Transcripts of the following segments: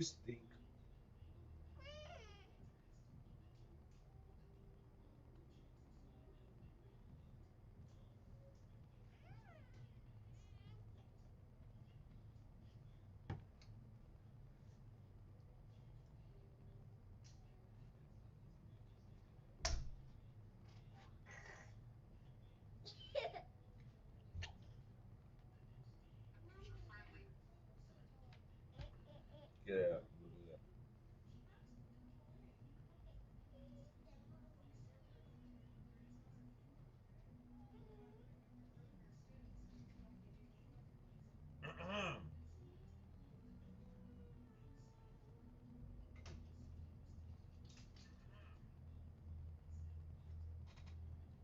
You stink. Get out. We'll do that.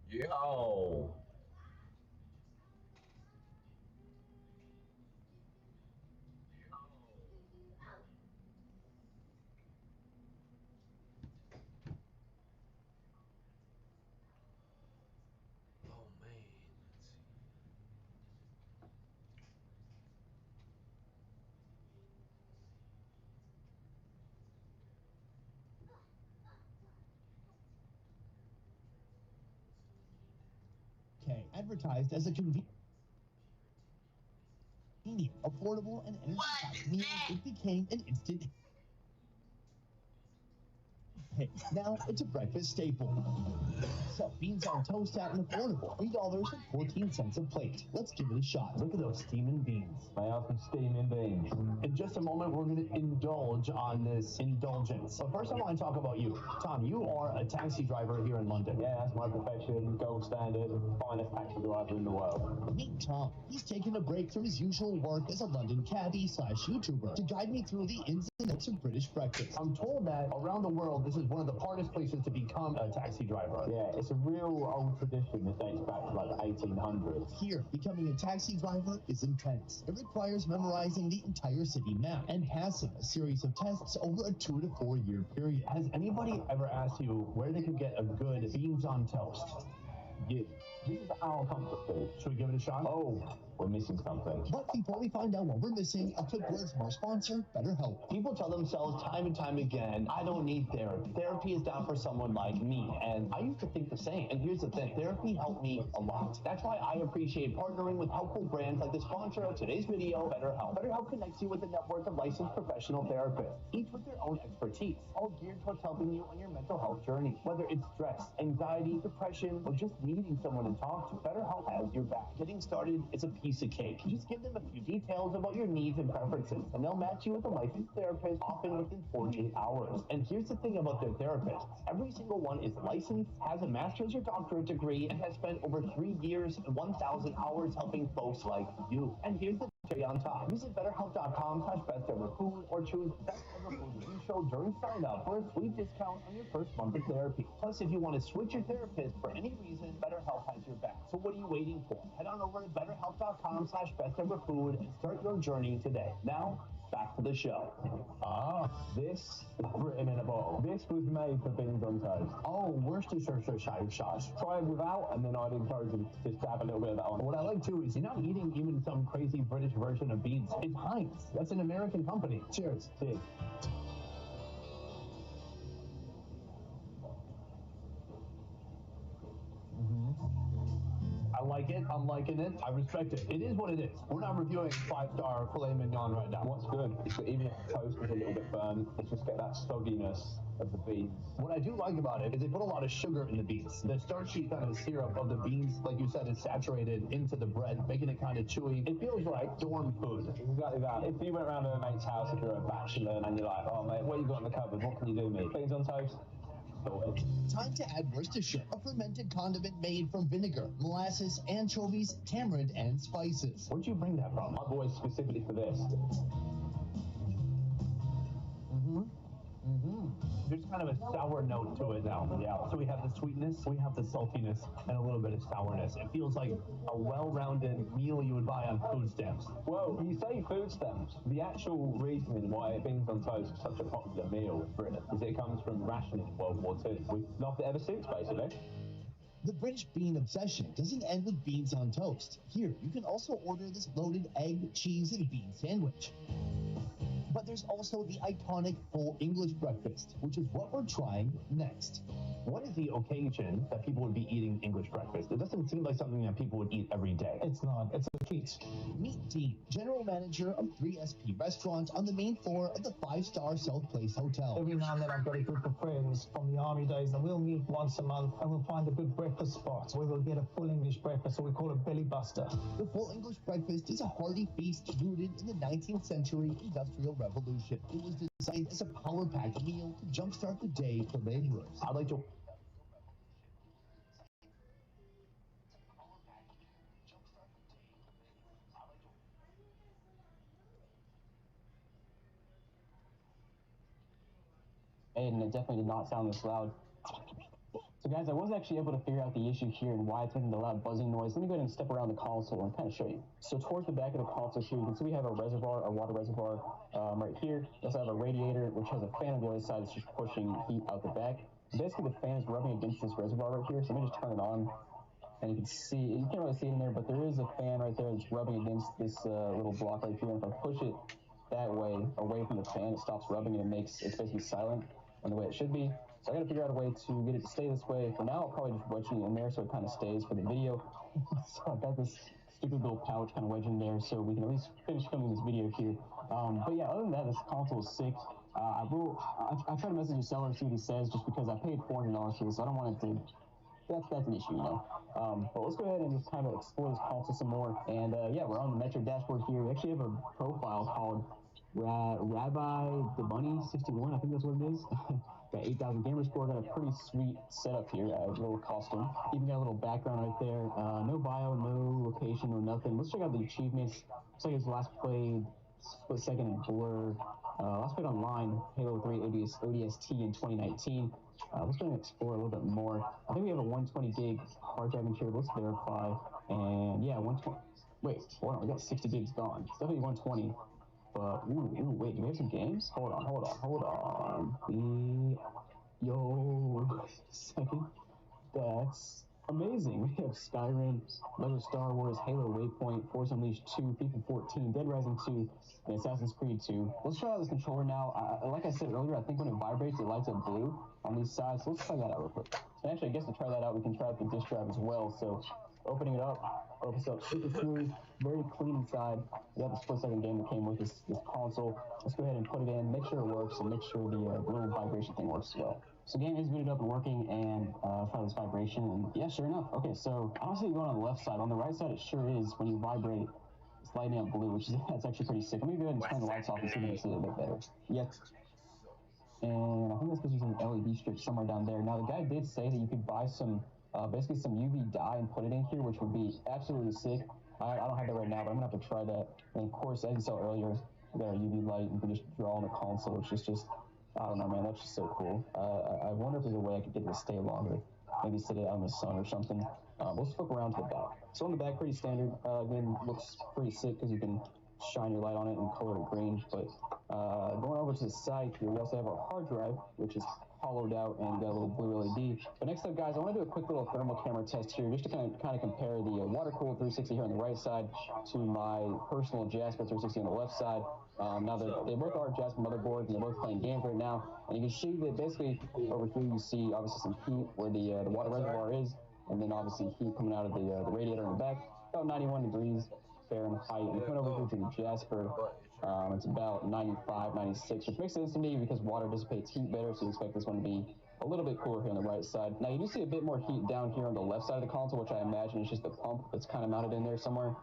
Yo. Oh man. Let's see. Okay, advertised as a convenient, affordable, and energy meal, it became an instant hit. Now it's a breakfast staple. So, beans on toast at an affordable $3.14 a plate. Let's give it a shot. Look at those steaming beans. May I have some steaming beans? In just a moment, we're going to indulge on this indulgence. But first, I want to talk about you. Tom, you are a taxi driver here in London. Yeah, that's my profession, gold standard, finest taxi driver in the world. Meet Tom. He's taken a break from his usual work as a London cabbie / YouTuber to guide me through the ins and outs of British breakfast. I'm told that around the world, this is one of the hardest places to become a taxi driver. Yeah, it's a real old tradition that dates back to like the 1800s. Here, becoming a taxi driver is intense. It requires memorizing the entire city map and passing a series of tests over a 2 to 4 year period. Has anybody ever asked you where they could get a good beans on toast? Yeah, this is our comfort food. Should we give it a shot? Oh, we're missing something. But before we find out what we're missing, a quick word from our sponsor, BetterHelp. People tell themselves time and time again, I don't need therapy. Therapy is down for someone like me. And I used to think the same. And here's the thing, therapy helped me a lot. That's why I appreciate partnering with helpful brands like the sponsor of today's video, BetterHelp. BetterHelp connects you with a network of licensed professional therapists, each with their own expertise, all geared towards helping you on your mental health journey. Whether it's stress, anxiety, depression, or just needing someone to talk to, BetterHelp has your back. Getting started is a piece of cake. Just give them a few details about your needs and preferences, and they'll match you with a licensed therapist, often within 48 hours. And here's the thing about their therapists. Every single one is licensed, has a master's or doctorate degree, and has spent over 3 years and 1,000 hours helping folks like you. And here's the cherry on top. Visit BetterHelp.com/BestEverFood or choose Best Ever Food Review Show during sign up for a sweet discount on your first month of therapy. Plus, if you want to switch your therapist for any reason, BetterHelp has your back. So what are you waiting for? Head on over to BetterHelp.com/BestEverFood and start your journey today. Now, back to the show. This is Britain in a bottle. This was made for beans on toast. Oh, Worcestershire sauce. Try it without, and then I'd encourage you to just dab a little bit of that on. What I like too is you're not eating even some crazy British version of beans. It's Heinz. That's an American company. Cheers. Cheers. I like it. I'm liking it. I respect it. It is what it is. We're not reviewing 5-star filet mignon right now. What's good is that even if the toast is a little bit burnt, it's just get that sogginess of the beans. What I do like about it is they put a lot of sugar in the beans. The starchy kind of syrup of the beans, like you said, is saturated into the bread, making it kind of chewy. It feels like dorm food. Exactly that. If you went around to a mate's house, if you're a bachelor, and you're like, oh mate, what you got in the cupboard? What can you do, mate? Beans on toast? Time to add Worcestershire, a fermented condiment made from vinegar, molasses, anchovies, tamarind, and spices. Where'd you bring that from? My boys specifically for this. There's kind of a sour note to it now. Yeah. So we have the sweetness, we have the saltiness, and a little bit of sourness. It feels like a well-rounded meal you would buy on food stamps. Well, you say food stamps. The actual reasoning why beans on toast is such a popular meal in Britain is it comes from rationing in World War II. We've loved it ever since, basically. The British bean obsession doesn't end with beans on toast. Here, you can also order this loaded egg, cheese, and bean sandwich. But there's also the iconic full English breakfast, which is what we're trying next. What is the occasion that people would be eating English breakfast? It doesn't seem like something that people would eat every day. It's not. It's a treat. Meet Dean, general manager of 3SP Restaurants on the main floor of the 5-star South Place Hotel. Every now and then I've got a group of friends from the army days and we'll meet once a month and we'll find a good breakfast spot where we'll get a full English breakfast, or we call it belly buster. The full English breakfast is a hearty feast rooted in the 19th century Industrial Revolution. It was designed as a power-packed meal to jumpstart the day for laborers. I'd like to... And it definitely did not sound this loud. So guys, I was actually able to figure out the issue here and why it's making the loud buzzing noise. Let me go ahead and step around the console and kind of show you. So towards the back of the console here, you can see we have a reservoir, a water reservoir right here. We also have a radiator, which has a fan on the other side that's just pushing heat out the back. Basically, the fan is rubbing against this reservoir right here. So let me just turn it on. And you can see, you can't really see it in there, but there is a fan right there that's rubbing against this little block right here. And if I push it that way, away from the fan, it stops rubbing and it's basically silent on the way it should be. So I gotta figure out a way to get it to stay this way. For now, I'll probably just wedge it in there so it kind of stays for the video. So I've got this stupid little pouch kind of wedged in there so we can at least finish filming this video here. But yeah, other than that, this console is sick. I try to message the seller and see what he says, just because I paid $400 for this, so I don't want it to. That's an issue, you know. But let's go ahead and just kind of explore this console some more. And yeah, we're on the Metro dashboard here. We actually have a profile called Rabbi the Bunny 61. I think that's what it is. Got 8,000 gamer score. Got a pretty sweet setup here. A little costume. Even got a little background right there. No bio, no location, no nothing. Let's check out the achievements. Looks like it's last played split second in Blur. Last played online, Halo 3 ODST in 2019. Let's go and explore a little bit more. I think we have a 120 gig hard drive in here. Let's verify. And yeah, 120. Wait, hold on. We got 60 gigs gone. It's definitely 120. But wait, do we have some games? Hold on. Second. That's amazing. We have Skyrim, Lego Star Wars, Halo Waypoint, Force Unleashed 2, FIFA 14, Dead Rising 2, and Assassin's Creed 2. Let's try out this controller now. Like I said earlier, I think when it vibrates, it lights up blue on these sides. So let's try that out real quick. And actually, I guess to try that out, we can try out the disk drive as well. So opening it up, opens up super smooth, very clean inside. We got the split-second game that came with this console. Let's go ahead and put it in, make sure it works, and make sure the little vibration thing works as well. So the game is booted up and working, and try this vibration, and yeah, sure enough. Okay, so I don't see it going on the left side. On the right side, it sure is. When you vibrate, it's lighting up blue, which is that's actually pretty sick. Let me go ahead and turn the lights off and see if we can see it a bit better. Yep. And I think that's because there's an LED strip somewhere down there. Now, the guy did say that you could buy some, basically some UV dye and put it in here, which would be absolutely sick. I don't have that right now, but I'm gonna have to try that. And of course, as you saw earlier, we got our UV light. You can just draw on the console, which is just, I don't know, man, that's just so cool. I wonder if there's a way I could get it to stay longer. Maybe sit it out in the sun or something. Let's flip around to the back. So on the back, pretty standard. Again, looks pretty sick because you can shine your light on it and color it green. But going over to the side here, we also have our hard drive, which is hollowed out and got a little blue LED. But next up, guys, I want to do a quick little thermal camera test here, just to kind of compare the water-cooled 360 here on the right side to my personal Jasper 360 on the left side. Now they both are Jasper motherboards, and they're both playing games right now. And you can see that basically over here you see obviously some heat where the water reservoir is, and then obviously heat coming out of the radiator in the back. About 91 degrees Fahrenheit. And coming over here to the Jasper, it's about 95, 96, which makes sense to me because water dissipates heat better, so you expect this one to be a little bit cooler here on the right side. Now you do see a bit more heat down here on the left side of the console, which I imagine is just the pump that's kind of mounted in there somewhere,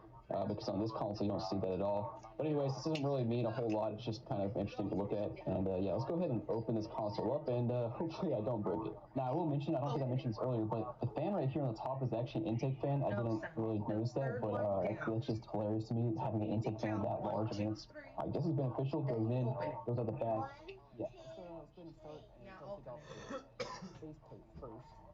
because on this console you don't see that at all. But anyways, this doesn't really mean a whole lot. It's just kind of interesting to look at. And yeah, let's go ahead and open this console up, and hopefully I don't break it. Now I will mention, I don't think I mentioned this earlier, but the fan right here on the top is actually an intake fan. I didn't really notice that, but it's just hilarious to me having an intake fan that large. I mean, I guess it's beneficial. Goes in, goes out the back. Yeah, let's go ahead and start and take off the base plate first.